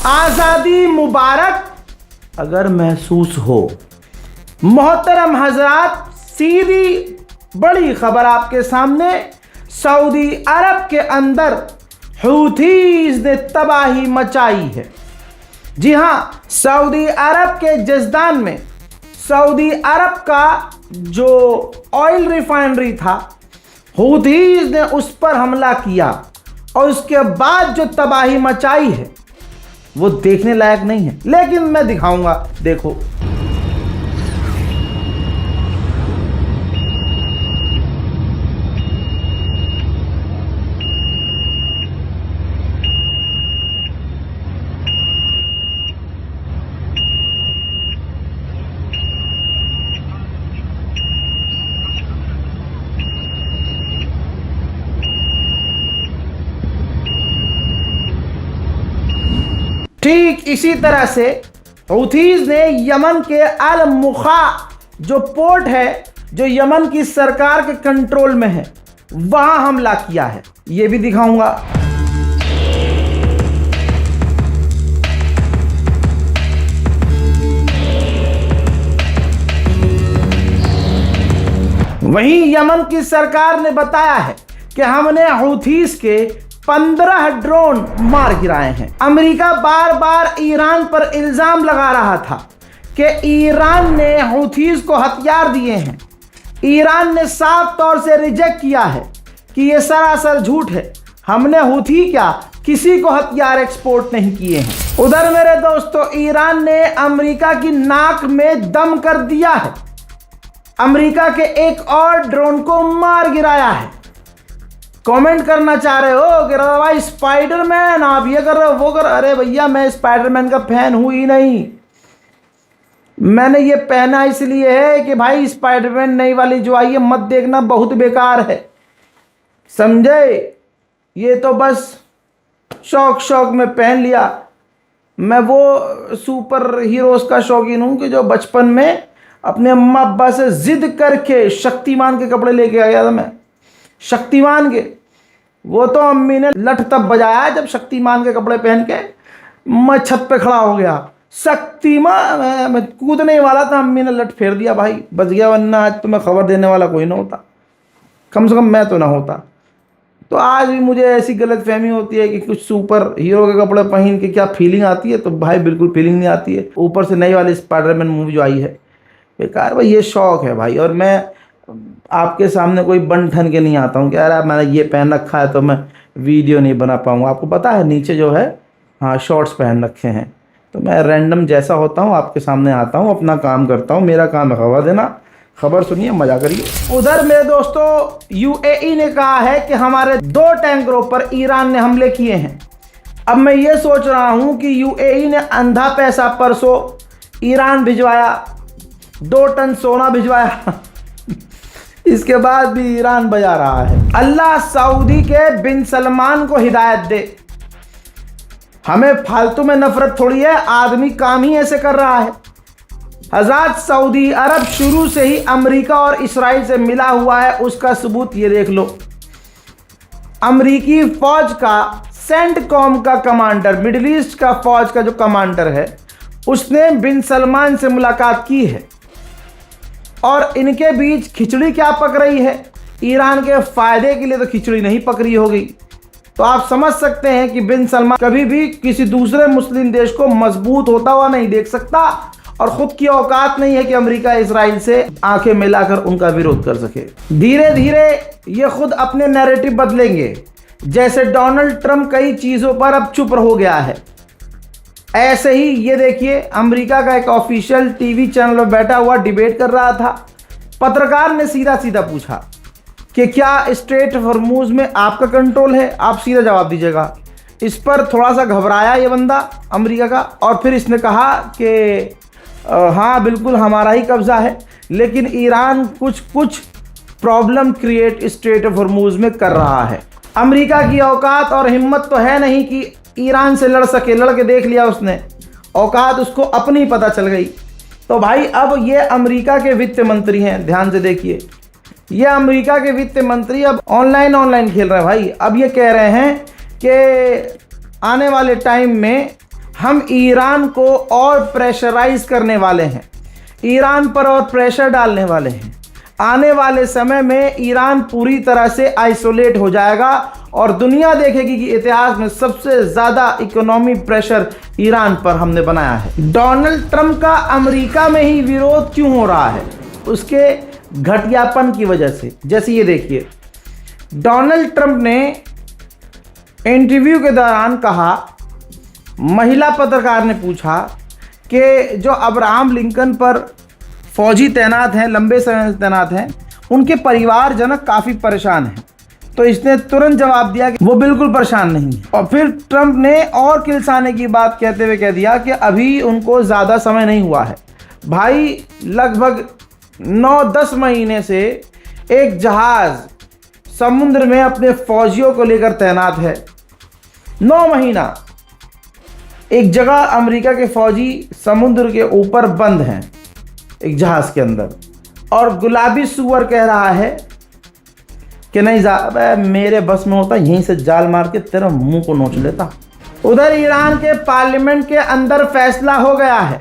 आज़ादी मुबारक अगर महसूस हो। मोहतरम हजरात, सीधी बड़ी खबर आपके सामने। सऊदी अरब के अंदर हूथीज ने तबाही मचाई है। जी हां, सऊदी अरब के जज़दान में सऊदी अरब का जो ऑयल रिफाइनरी था, हूथीज ने उस पर हमला किया और उसके बाद जो तबाही मचाई है वो देखने लायक नहीं है, लेकिन मैं दिखाऊंगा, देखो। ठीक इसी तरह से हूथीज ने यमन के अल मुखा जो पोर्ट है, जो यमन की सरकार के कंट्रोल में है, वहां हमला किया है। यह भी दिखाऊंगा। वहीं यमन की सरकार ने बताया है कि हमने हूथीज के 15 ड्रोन मार गिराए हैं। अमेरिका बार बार ईरान पर इल्जाम लगा रहा था कि ईरान ने हूथीज को हथियार दिए हैं। ईरान ने साफ तौर से रिजेक्ट किया है कि यह सरासर झूठ है। हमने हूथी क्या, किसी को हथियार एक्सपोर्ट नहीं किए हैं। उधर मेरे दोस्तों, ईरान ने अमेरिका की नाक में दम कर दिया है। अमेरिका के एक और ड्रोन को मार गिराया है। कमेंट करना चाह रहे हो कि भाई स्पाइडरमैन आप ये कर रहे हो, वो कर। अरे भैया, मैं स्पाइडरमैन का फैन हूं ही नहीं। मैंने ये पहना इसलिए है कि भाई स्पाइडरमैन नई वाली जो आई है मत देखना, बहुत बेकार है, समझे। ये तो बस शौक में पहन लिया। मैं वो सुपर हीरोज का शौकीन हूं कि जो बचपन में अपने अम्मा अब्बा से जिद करके शक्तिमान के कपड़े लेके आ गया था। मैं शक्तिमान के, वो तो अम्मी ने लठ तब बजाया जब शक्तिमान के कपड़े पहन के मैं छत पे खड़ा हो गया। शक्तिमान, मैं कूदने वाला था, अम्मी ने लठ फेर दिया, भाई बच गया, वरना आज तो मैं खबर देने वाला कोई ना होता, कम से कम मैं तो ना होता। तो आज भी मुझे ऐसी गलत फहमी होती है कि कुछ सुपर हीरो के कपड़े पहन के क्या फीलिंग आती है, तो भाई बिल्कुल फीलिंग नहीं आती है। ऊपर से नई वाली स्पाइडरमैन मूवी जो आई है, बेकार। भाई ये शौक है भाई, और मैं आपके सामने कोई बन ठन के नहीं आता हूँ कि यार मैंने ये पहन रखा है तो मैं वीडियो नहीं बना पाऊँगा। आपको पता है नीचे जो है, हाँ, शॉर्ट्स पहन रखे हैं। तो मैं रैंडम जैसा होता हूँ आपके सामने आता हूँ, अपना काम करता हूँ। मेरा काम है खबर देना। खबर सुनिए, मजा करिए। उधर मेरे दोस्तों, यूएई ने कहा है कि हमारे 2 टैंकरों पर ईरान ने हमले किए हैं। अब मैं ये सोच रहा हूँ कि यूएई ने अंधा पैसा परसों ईरान भिजवाया, 2 टन सोना भिजवाया, इसके बाद भी ईरान बजा रहा है। अल्लाह सऊदी के बिन सलमान को हिदायत दे। हमें फालतू में नफरत थोड़ी है, आदमी काम ही ऐसे कर रहा है। हज़रात, सऊदी अरब शुरू से ही अमेरिका और इसराइल से मिला हुआ है, उसका सबूत ये देख लो। अमेरिकी फौज का सेंटकॉम का कमांडर, मिडिल ईस्ट का फौज का जो कमांडर है, उसने बिन सलमान से मुलाकात की है और इनके बीच खिचड़ी क्या पक रही है। ईरान के फायदे के लिए तो खिचड़ी नहीं पक रही होगी। तो आप समझ सकते हैं कि बिन सलमान कभी भी किसी दूसरे मुस्लिम देश को मजबूत होता हुआ नहीं देख सकता, और खुद की औकात नहीं है कि अमेरिका इसराइल से आंखें मिलाकर उनका विरोध कर सके। धीरे धीरे ये खुद अपने नैरेटिव बदलेंगे। जैसे डोनाल्ड ट्रंप कई चीज़ों पर अब चुप हो गया है, ऐसे ही ये देखिए, अमेरिका का एक ऑफिशियल टीवी चैनल पर बैठा हुआ डिबेट कर रहा था। पत्रकार ने सीधा सीधा पूछा कि क्या स्ट्रेट हॉर्मुज़ में आपका कंट्रोल है, आप सीधा जवाब दीजिएगा। इस पर थोड़ा सा घबराया ये बंदा अमेरिका का, और फिर इसने कहा कि हाँ बिल्कुल हमारा ही कब्ज़ा है, लेकिन ईरान कुछ problem create straight of Hormuz में कर रहा है। अमेरिका की औकात और हिम्मत तो है नहीं कि ईरान से लड़ सके। लड़ के देख लिया उसने, औकात उसको अपनी पता चल गई। तो भाई अब ये अमेरिका के वित्त मंत्री हैं, ध्यान से देखिए, ये अमेरिका के वित्त मंत्री अब ऑनलाइन खेल रहे हैं भाई। अब ये कह रहे हैं कि आने वाले टाइम में हम ईरान को और प्रेशराइज करने वाले हैं, ईरान पर और प्रेशर डालने वाले हैं। आने वाले समय में ईरान पूरी तरह से आइसोलेट हो जाएगा और दुनिया देखेगी कि इतिहास में सबसे ज़्यादा इकोनॉमी प्रेशर ईरान पर हमने बनाया है। डोनाल्ड ट्रंप का अमेरिका में ही विरोध क्यों हो रहा है? उसके घटियापन की वजह से। जैसे ये देखिए, डोनाल्ड ट्रंप ने इंटरव्यू के दौरान कहा, महिला पत्रकार ने पूछा कि जो अब्राहम लिंकन पर फौजी तैनात हैं, लंबे समय से तैनात हैं, उनके परिवारजनक काफ़ी परेशान हैं। तो इसने तुरंत जवाब दिया कि वो बिल्कुल परेशान नहीं है। और फिर ट्रंप ने और किलसाने की बात कहते हुए कह दिया कि अभी उनको ज़्यादा समय नहीं हुआ है। भाई, लगभग 9-10 महीने से एक जहाज़ समुद्र में अपने फौजियों को लेकर तैनात है। 9 महीना एक जगह अमेरिका के फौजी समुद्र के ऊपर बंद हैं, एक जहाज़ के अंदर, और गुलाबी सुअर कह रहा है कि नहीं मेरे बस में होता, यहीं से जाल मार के तेरा मुंह को नोच लेता। उधर ईरान के पार्लियामेंट के अंदर फैसला हो गया है।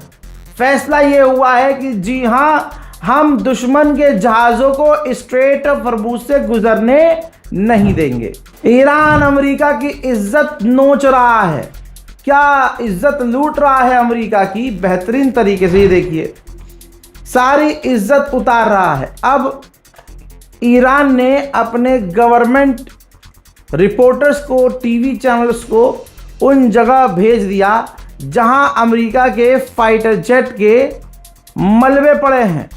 फैसला ये हुआ है कि जी हाँ, हम दुश्मन के जहाज़ों को स्ट्रेट ऑफ हॉर्मुज़ से गुजरने नहीं देंगे। ईरान अमेरिका की इज्जत नोच रहा है, क्या इज्जत लूट रहा है अमेरिका की बेहतरीन तरीके से। ये देखिए, सारी इज्जत उतार रहा है। अब ईरान ने अपने गवर्नमेंट रिपोर्टर्स को, टीवी चैनल्स को उन जगह भेज दिया जहां अमेरिका के फाइटर जेट के मलबे पड़े हैं,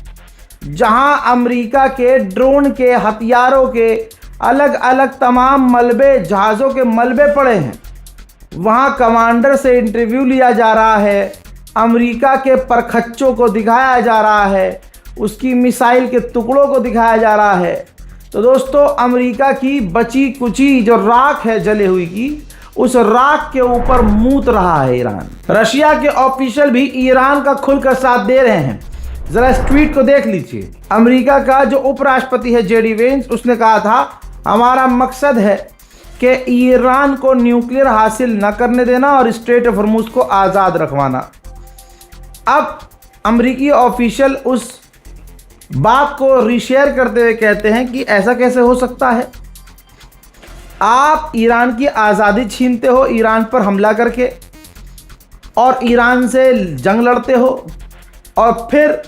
जहां अमेरिका के ड्रोन के, हथियारों के अलग अलग तमाम मलबे, जहाज़ों के मलबे पड़े हैं। वहां कमांडर से इंटरव्यू लिया जा रहा है, अमेरिका के परखच्चों को दिखाया जा रहा है, उसकी मिसाइल के टुकड़ों को दिखाया जा रहा है। तो दोस्तों, अमेरिका की बची कुची जो राख है जले हुई की, उस राख के ऊपर मूत रहा है ईरान। रशिया के ऑफिशियल भी ईरान का खुलकर साथ दे रहे हैं। जरा इस ट्वीट को देख लीजिए। अमेरिका का जो उपराष्ट्रपति है जेडी वेंस, उसने कहा था हमारा मकसद है कि ईरान को न्यूक्लियर हासिल न करने देना और स्ट्रेट ऑफ हॉर्मुज़ को आज़ाद रखवाना। अब अमेरिकी ऑफिशियल उस बात को रीशेयर करते हुए कहते हैं कि ऐसा कैसे हो सकता है, आप ईरान की आज़ादी छीनते हो ईरान पर हमला करके, और ईरान से जंग लड़ते हो, और फिर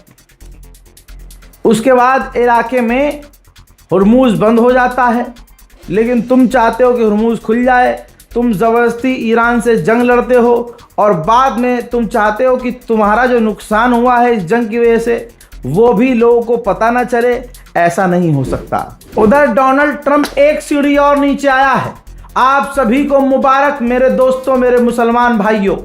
उसके बाद इलाके में हॉर्मुज़ बंद हो जाता है, लेकिन तुम चाहते हो कि हॉर्मुज़ खुल जाए। तुम ज़बरदस्ती ईरान से जंग लड़ते हो और बाद में तुम चाहते हो कि तुम्हारा जो नुकसान हुआ है इस जंग की वजह से वो भी लोगों को पता ना चले। ऐसा नहीं हो सकता। उधर डोनाल्ड ट्रंप एक सीढ़ी और नीचे आया है। आप सभी को मुबारक मेरे दोस्तों, मेरे मुसलमान भाइयों।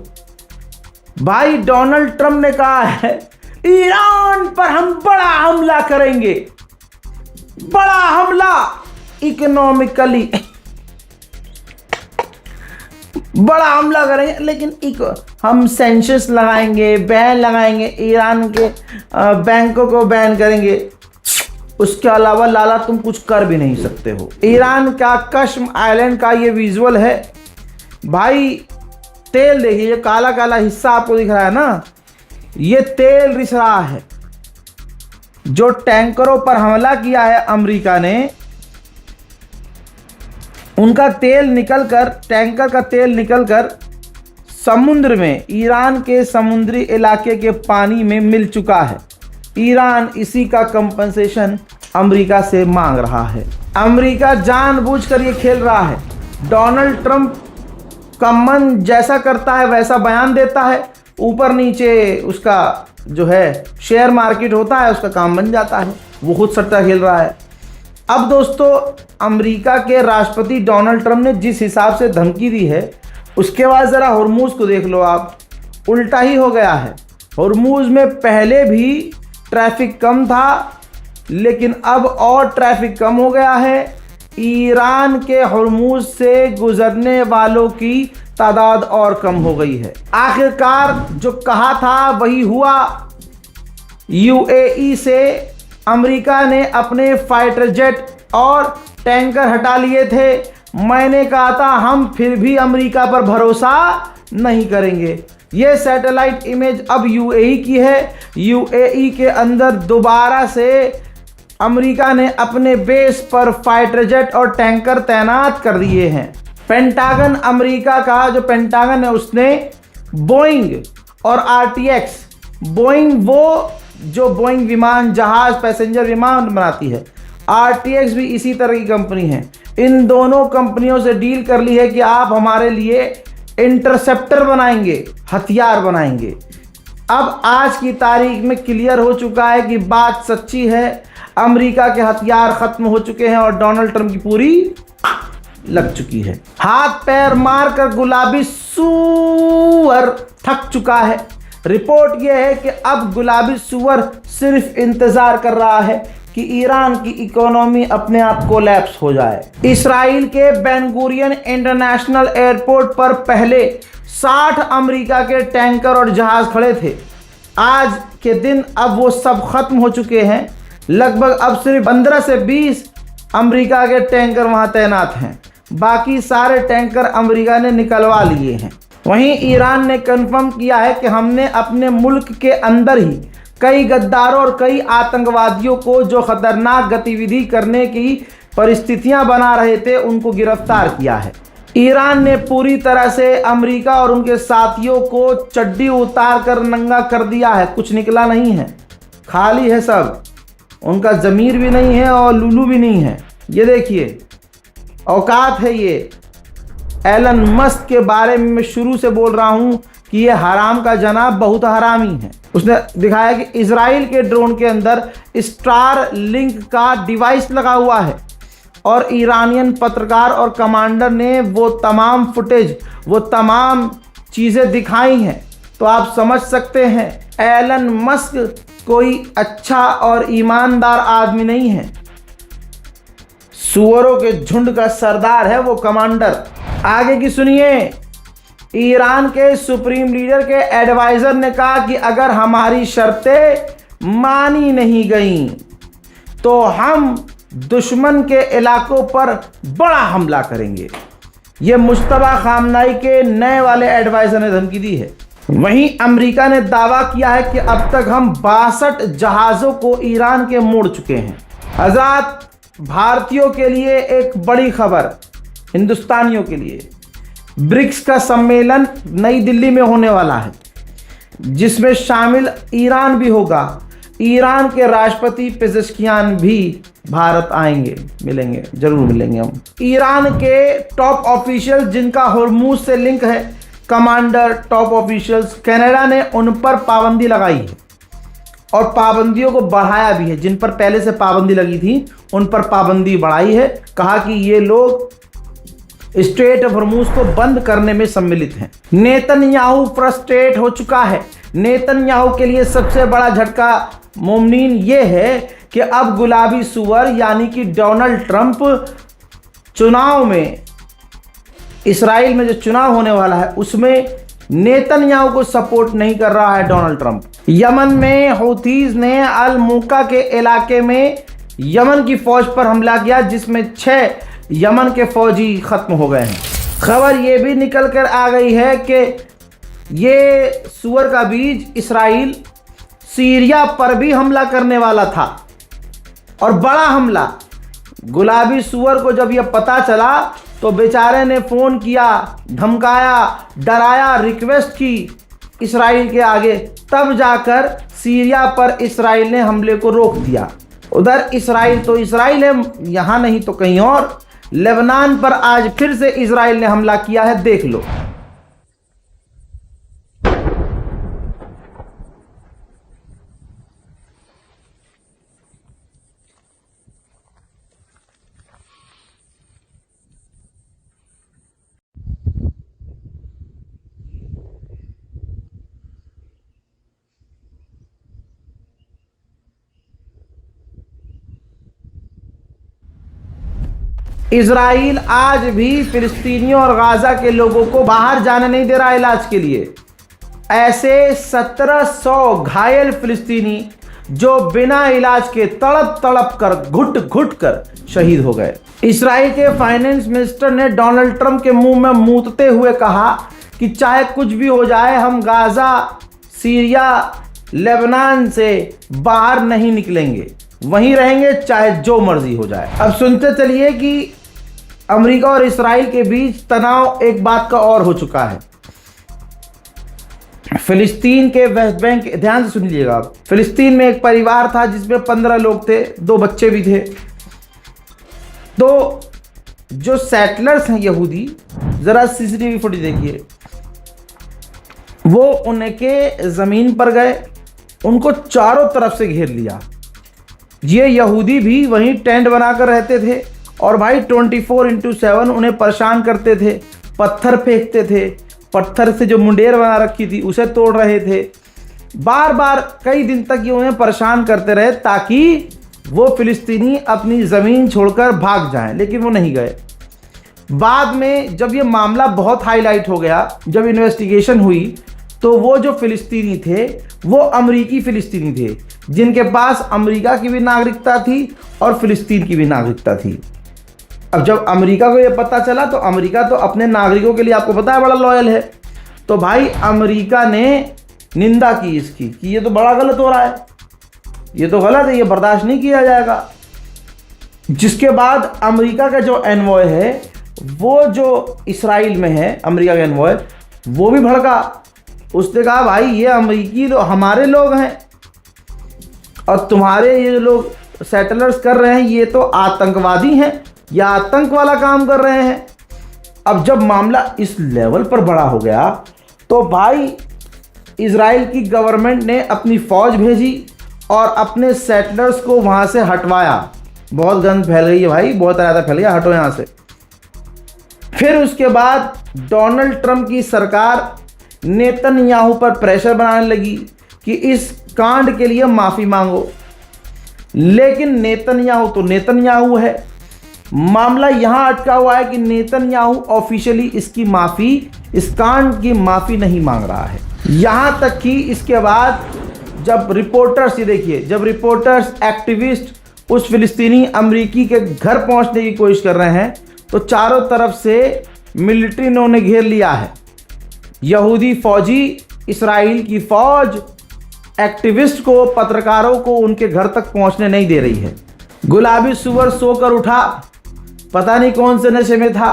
भाई, डोनाल्ड ट्रंप ने कहा है ईरान पर हम बड़ा हमला करेंगे, बड़ा हमला, इकोनॉमिकली बड़ा हमला करेंगे, लेकिन हम सेंसस लगाएंगे, बैन लगाएंगे, ईरान के बैंकों को बैन करेंगे। उसके अलावा लाला तुम कुछ कर भी नहीं सकते हो। ईरान का कश्म आइलैंड का ये विजुअल है भाई। तेल देखिए, ये काला काला हिस्सा आपको दिख रहा है ना, ये तेल रिस रहा है। जो टैंकरों पर हमला किया है अमेरिका ने, उनका तेल निकलकर, टैंकर का तेल निकलकर समुद्र में, ईरान के समुद्री इलाके के पानी में मिल चुका है। ईरान इसी का कंपनसेशन अमेरिका से मांग रहा है। अमेरिका जानबूझकर ये खेल रहा है। डोनाल्ड ट्रंप का मन जैसा करता है वैसा बयान देता है, ऊपर नीचे उसका जो है शेयर मार्केट होता है, उसका काम बन जाता है। वो खुद सट्टा खेल रहा है। अब दोस्तों, अमेरिका के राष्ट्रपति डोनाल्ड ट्रंप ने जिस हिसाब से धमकी दी है, उसके बाद ज़रा हॉर्मुज़ को देख लो आप, उल्टा ही हो गया है। हॉर्मुज़ में पहले भी ट्रैफिक कम था, लेकिन अब और ट्रैफिक कम हो गया है। ईरान के हॉर्मुज़ से गुजरने वालों की तादाद और कम हो गई है। आखिरकार जो कहा था वही हुआ। यूएई से अमेरिका ने अपने फाइटर जेट और टैंकर हटा लिए थे। मैंने कहा था हम फिर भी अमेरिका पर भरोसा नहीं करेंगे। ये सैटेलाइट इमेज अब यूएई की है। यूएई के अंदर दोबारा से अमेरिका ने अपने बेस पर फाइटर जेट और टैंकर तैनात कर दिए हैं। पेंटागन, अमेरिका का जो पेंटागन है, उसने बोइंग और आरटीएक्स, बोइंग वो जो बोइंग विमान जहाज पैसेंजर विमान बनाती है, आरटीएक्स भी इसी तरह की कंपनी है, इन दोनों कंपनियों से डील कर ली है कि आप हमारे लिए इंटरसेप्टर बनाएंगे, हथियार बनाएंगे। अब आज की तारीख में क्लियर हो चुका है कि बात सच्ची है, अमेरिका के हथियार खत्म हो चुके हैं और डोनाल्ड ट्रंप की पूरी लग चुकी है। हाथ पैर मारकर गुलाबी सूअर थक चुका है। रिपोर्ट यह है कि अब गुलाबी सूअर सिर्फ इंतजार कर रहा है कि ईरान की इकोनॉमी अपने आप कोलैप्स हो जाए। इसराइल के बेन गुरियन इंटरनेशनल एयरपोर्ट पर पहले 60 अमेरिका के टैंकर और जहाज खड़े थे। आज के दिन अब वो सब खत्म हो चुके हैं। लगभग अब सिर्फ 15 से 20 अमेरिका के टैंकर वहां तैनात हैं। बाकी सारे टैंकर अमेरिका ने निकलवा लिए हैं। वहीं ईरान ने कंफर्म किया है कि हमने अपने मुल्क के अंदर ही कई गद्दारों और कई आतंकवादियों को जो खतरनाक गतिविधि करने की परिस्थितियां बना रहे थे, उनको गिरफ्तार किया है। ईरान ने पूरी तरह से अमेरिका और उनके साथियों को चड्डी उतार कर नंगा कर दिया है। कुछ निकला नहीं है, खाली है सब। उनका ज़मीर भी नहीं है और लुलू भी नहीं है। ये देखिए, औकात है ये। एलन मस्क के बारे में मैं शुरू से बोल रहा हूं कि ये हराम का जनाब बहुत हरामी है। उसने दिखाया कि इजराइल के ड्रोन के अंदर स्टार लिंक का डिवाइस लगा हुआ है और ईरानियन पत्रकार और कमांडर ने वो तमाम फुटेज, वो तमाम चीज़ें दिखाई हैं। तो आप समझ सकते हैं एलन मस्क कोई अच्छा और ईमानदार आदमी नहीं है। सुअरों के झुंड का सरदार है वो कमांडर। आगे की सुनिए। ईरान के सुप्रीम लीडर के एडवाइजर ने कहा कि अगर हमारी शर्तें मानी नहीं गईं तो हम दुश्मन के इलाकों पर बड़ा हमला करेंगे। यह मुश्तबा खामनाई के नए वाले एडवाइजर ने धमकी दी है। वहीं अमेरिका ने दावा किया है कि अब तक हम 62 जहाज़ों को ईरान के मोड़ चुके हैं। आज़ाद भारतीयों के लिए एक बड़ी खबर, हिंदुस्तानियों के लिए। ब्रिक्स का सम्मेलन नई दिल्ली में होने वाला है, जिसमें शामिल ईरान भी होगा। ईरान के राष्ट्रपति पेजेश्कियान भी भारत आएंगे, मिलेंगे, जरूर मिलेंगे हम। ईरान के टॉप ऑफिशियल जिनका हॉर्मूज से लिंक है, कमांडर, टॉप ऑफिशियल्स, कनाडा ने उन पर पाबंदी लगाई है और पाबंदियों को बढ़ाया भी है। जिन पर पहले से पाबंदी लगी थी उन पर पाबंदी बढ़ाई है। कहा कि ये लोग स्ट्रेट ऑफ हॉर्मूज को बंद करने में सम्मिलित हैं। नेतन्याहू फ्रस्ट्रेट हो चुका है। नेतन्याहू के लिए सबसे बड़ा झटका मोमनीन ये है कि अब गुलाबी सुअर यानी कि डोनाल्ड ट्रंप चुनाव में, इसराइल में जो चुनाव होने वाला है उसमें नेतन्याहू को सपोर्ट नहीं कर रहा है डोनाल्ड ट्रंप। यमन में हौथीज ने अल मुक्का के इलाके में यमन की फौज पर हमला किया, जिसमें 6 यमन के फौजी खत्म हो गए हैं। खबर यह भी निकल कर आ गई है कि ये सुअर का बीज इसराइल सीरिया पर भी हमला करने वाला था और बड़ा हमला। गुलाबी सुअर को जब यह पता चला तो बेचारे ने फ़ोन किया, धमकाया, डराया, रिक्वेस्ट की इसराइल के आगे, तब जाकर सीरिया पर इसराइल ने हमले को रोक दिया। उधर इसराइल तो इसराइल है, यहाँ नहीं तो कहीं और। लेबनान पर आज फिर से इसराइल ने हमला किया है, देख लो। इजराइल आज भी फिलिस्तीनियों और गाजा के लोगों को बाहर जाने नहीं दे रहा इलाज के लिए। ऐसे 1700 घायल फिलिस्तीनी जो बिना इलाज के तड़प तड़प कर, घुट घुट कर शहीद हो गए। इजराइल के फाइनेंस मिनिस्टर ने डोनाल्ड ट्रंप के मुंह में मूतते हुए कहा कि चाहे कुछ भी हो जाए हम गाज़ा, सीरिया, लेबनान से बाहर नहीं निकलेंगे, वहीं रहेंगे चाहे जो मर्जी हो जाए। अब सुनते चलिए कि अमेरिका और इस्राइल के बीच तनाव एक बात का और हो चुका है। फिलिस्तीन के वेस्ट बैंक, ध्यान से सुन लीजिएगा आप। फिलिस्तीन में एक परिवार था जिसमें 15 लोग थे, 2 बच्चे भी थे। तो जो सेटलर्स हैं यहूदी, जरा सीसीटीवी फुटेज देखिए, वो उनके जमीन पर गए, उनको चारों तरफ से घेर लिया। ये यहूदी भी वहीं टेंट बनाकर रहते थे और भाई 24/7 उन्हें परेशान करते थे, पत्थर फेंकते थे, पत्थर से जो मुंडेर बना रखी थी उसे तोड़ रहे थे। बार बार कई दिन तक ये उन्हें परेशान करते रहे ताकि वो फिलिस्तीनी अपनी ज़मीन छोड़कर भाग जाएं, लेकिन वो नहीं गए। बाद में जब ये मामला बहुत हाईलाइट हो गया, जब इन्वेस्टिगेशन हुई, तो वो जो फिलिस्तीनी थे वो अमरीकी फिलिस्तीनी थे, जिनके पास अमेरिका की भी नागरिकता थी और फिलिस्तीन की भी नागरिकता थी। अब जब अमेरिका को ये पता चला, तो अमेरिका तो अपने नागरिकों के लिए आपको पता है बड़ा लॉयल है, तो भाई अमेरिका ने निंदा की इसकी कि ये तो बड़ा गलत हो रहा है, ये तो गलत है, ये बर्दाश्त नहीं किया जाएगा। जिसके बाद अमेरिका का जो एनवॉय है, वो जो इस्राइल में है, अमेरिका का एनवॉय, वो भी भड़का। उसने कहा भाई ये अमेरिकी लोग हमारे लोग हैं और तुम्हारे ये जो लोग सेटलर्स कर रहे हैं ये तो आतंकवादी हैं या आतंक वाला काम कर रहे हैं। अब जब मामला इस लेवल पर बड़ा हो गया तो भाई इजराइल की गवर्नमेंट ने अपनी फ़ौज भेजी और अपने सेटलर्स को वहाँ से हटवाया। बहुत गंद फैल गई है भाई, बहुत ज़्यादा फैल गया, हटो यहाँ से। फिर उसके बाद डोनाल्ड ट्रंप की सरकार नेतन्याहू पर प्रेशर बनाने लगी कि इस कांड के लिए माफ़ी मांगो, लेकिन नेतन्याहू तो नेतन्याहू है। मामला यहाँ अटका हुआ है कि नेतन्याहू ऑफिशियली इसकी माफ़ी, इस कांड की माफ़ी नहीं मांग रहा है। यहाँ तक कि इसके बाद जब रिपोर्टर्स, ये देखिए, जब रिपोर्टर्स, एक्टिविस्ट उस फिलिस्तीनी अमरीकी के घर पहुँचने की कोशिश कर रहे हैं तो चारों तरफ से मिलिट्री ने उन्हें घेर लिया है। यहूदी फौजी, इस्राइल की फौज एक्टिविस्ट को, पत्रकारों को उनके घर तक पहुंचने नहीं दे रही है। गुलाबी सुअर सोकर उठा, पता नहीं कौन से नशे में था,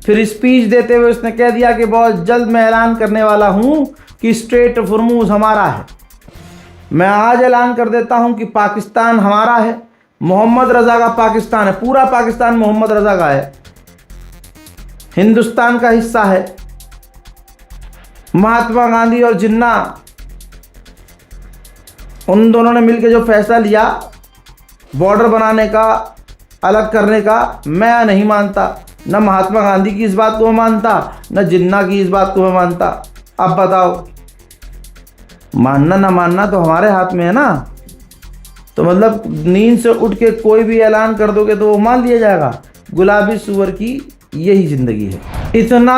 फिर स्पीच देते हुए उसने कह दिया कि बहुत जल्द मैं ऐलान करने वाला हूं कि स्ट्रेट ऑफ हॉर्मुज़ हमारा है। मैं आज ऐलान कर देता हूं कि पाकिस्तान हमारा है, मोहम्मद रज़ा का पाकिस्तान है, पूरा पाकिस्तान मोहम्मद रज़ा का है, हिंदुस्तान का हिस्सा है। महात्मा गांधी और जिन्ना, उन दोनों ने मिलकर जो फैसला लिया बॉर्डर बनाने का, अलग करने का, मैं नहीं मानता। न महात्मा गांधी की इस बात को मैं मानता, न जिन्ना की इस बात को मैं मानता। अब बताओ, मानना ना मानना तो हमारे हाथ में है ना। तो मतलब नींद से उठ के कोई भी ऐलान कर दोगे तो वो मान लिया जाएगा। गुलाबी सुअर की यही ज़िंदगी है। इतना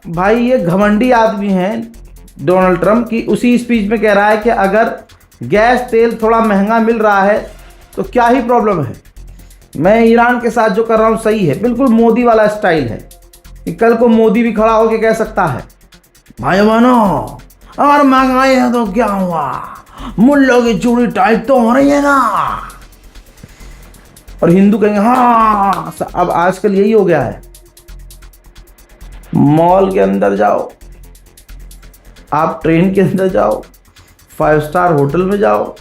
भाई ये घमंडी आदमी हैं डोनाल्ड ट्रंप की, उसी स्पीच में कह रहा है कि अगर गैस तेल थोड़ा महंगा मिल रहा है तो क्या ही प्रॉब्लम है, मैं ईरान के साथ जो कर रहा हूँ सही है। बिल्कुल मोदी वाला स्टाइल है कि कल को मोदी भी खड़ा होकर कह सकता है भाई बहनों और महंगाई है तो क्या हुआ, मुल्लों की चूड़ी टाइट तो हो रही है ना। और हिंदू कहेंगे हाँ। अब आजकल यही हो गया है, मॉल के अंदर जाओ, आप ट्रेन के अंदर जाओ, 5 स्टार होटल में जाओ,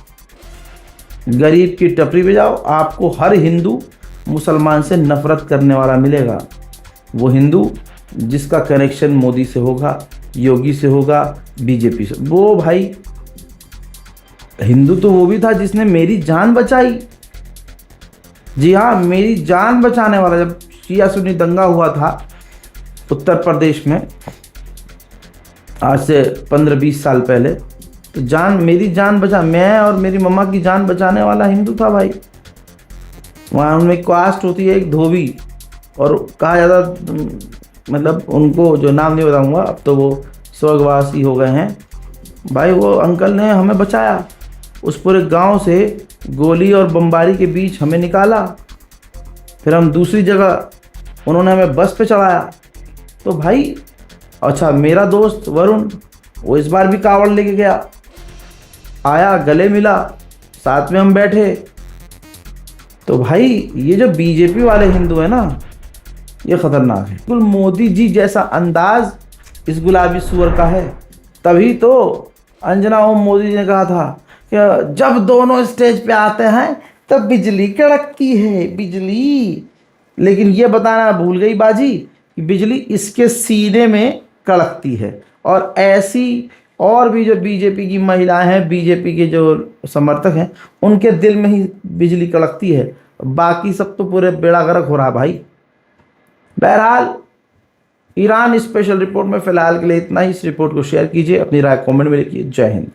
गरीब की टपरी पे जाओ, आपको हर हिंदू मुसलमान से नफरत करने वाला मिलेगा। वो हिंदू जिसका कनेक्शन मोदी से होगा, योगी से होगा, बीजेपी से। वो भाई हिंदू तो वो भी था जिसने मेरी जान बचाई। जी हाँ, मेरी जान बचाने वाला। जब शिया सुन्नी दंगा हुआ था उत्तर प्रदेश में आज से 15-20 साल पहले, तो मेरी जान बचा, मैं और मेरी मम्मा की जान बचाने वाला हिंदू था भाई। वहाँ उनमें कास्ट होती है एक धोबी, और कहा जाता, मतलब उनको जो नाम नहीं बताऊंगा, अब तो वो स्वर्गवासी हो गए हैं भाई। वो अंकल ने हमें बचाया, उस पूरे गांव से गोली और बमबारी के बीच हमें निकाला। फिर हम दूसरी जगह, उन्होंने हमें बस पे चढ़ाया। तो भाई अच्छा, मेरा दोस्त वरुण, वो इस बार भी कावड़ लेके गया, आया, गले मिला, साथ में हम बैठे। तो भाई ये जो बीजेपी वाले हिंदू है ना, ये खतरनाक है। बिल्कुल मोदी जी जैसा अंदाज इस गुलाबी सुअर का है। तभी तो अंजना ओम मोदी जी ने कहा था कि जब दोनों स्टेज पे आते हैं तब बिजली कड़कती है, बिजली। लेकिन ये बताना भूल गई बाजी कि बिजली इसके सीने में कड़कती है। और ऐसी और भी जो बीजेपी की महिलाएं हैं, बीजेपी के जो समर्थक हैं, उनके दिल में ही बिजली कड़कती है। बाकी सब तो पूरे बेड़ा गर्क हो रहा भाई। बहरहाल ईरान स्पेशल रिपोर्ट में फिलहाल के लिए इतना ही। इस रिपोर्ट को शेयर कीजिए, अपनी राय कमेंट में लिखिए। जय हिंद।